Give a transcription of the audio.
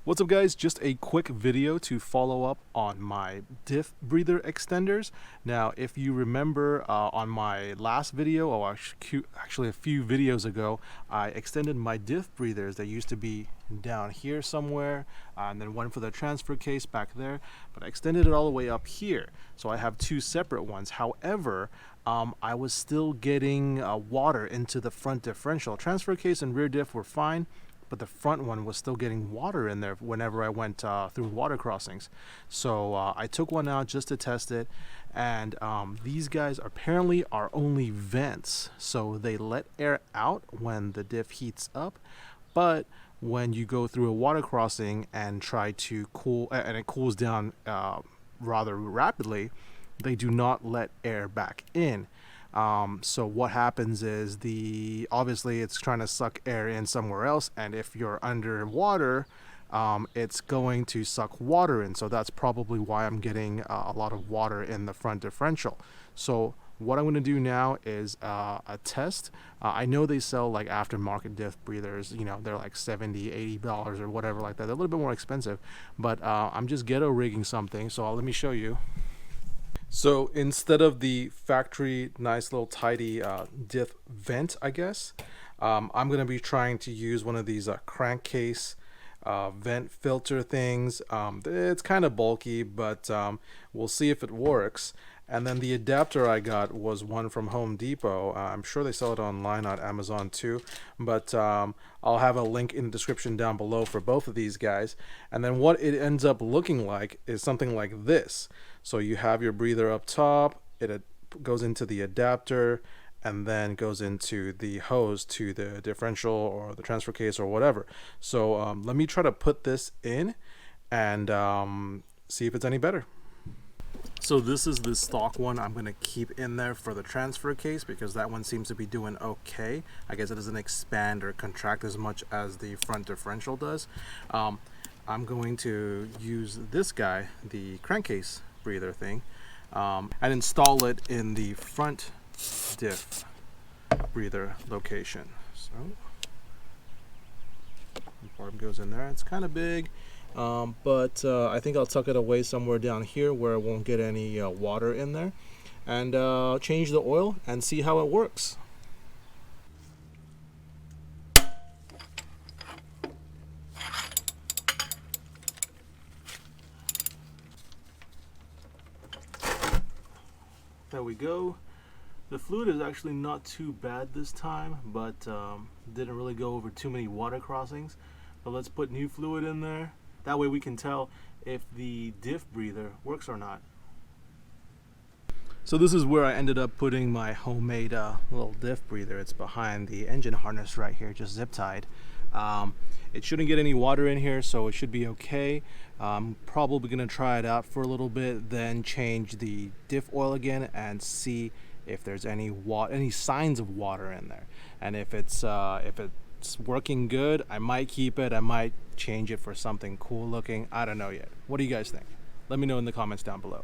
What's up guys, just a quick video to follow up on my diff breather extenders. Now if you remember on my last video, or actually a few videos ago, I extended my diff breathers. They used to be down here somewhere, and then one for the transfer case back there, but I extended it all the way up here. So I have two separate ones. However, I was still getting water into the front differential. Transfer case and rear diff were fine, but the front one was still getting water in there whenever I went through water crossings. So I took one out just to test it, and these guys apparently are only vents, so they let air out when the diff heats up, but when you go through a water crossing and try to cool, and it cools down rather rapidly, they do not let air back in. So what happens is obviously it's trying to suck air in somewhere else, and if you're underwater, it's going to suck water in. So that's probably why I'm getting a lot of water in the front differential. So what I'm going to do now is a test. I know they sell like aftermarket diff breathers, you know, they're like $70-$80 or whatever like that. They're a little bit more expensive, but I'm just ghetto rigging something. So let me show you. So instead of the factory nice little tidy diff vent, I guess, I'm going to be trying to use one of these crankcase vent filter things. It's kind of bulky, but we'll see if it works. And then the adapter I got was one from Home Depot. I'm sure they sell it online on Amazon too, but I'll have a link in the description down below for both of these guys. And then what it ends up looking like is something like this. So you have your breather up top, it goes into the adapter, and then goes into the hose to the differential or the transfer case or whatever. So let me try to put this in and see if it's any better. So this is the stock one I'm going to keep in there for the transfer case, because that one seems to be doing okay. I guess it doesn't expand or contract as much as the front differential does. I'm going to use this guy, the crankcase breather thing, and install it in the front diff breather location. So the part goes in there. It's kind of big, but I think I'll tuck it away somewhere down here where it won't get any water in there, and change the oil and see how it works. There we go. The fluid is actually not too bad this time, but didn't really go over too many water crossings. But let's put new fluid in there. That way we can tell if the diff breather works or not. So this is where I ended up putting my homemade little diff breather. It's behind the engine harness right here, just zip tied. It shouldn't get any water in here, so it should be okay. I'm probably gonna try it out for a little bit, then change the diff oil again and see if there's any signs of water in there. And if it's working good, I might keep it. I might change it for something cool looking. I don't know yet. What do you guys think? Let me know in the comments down below.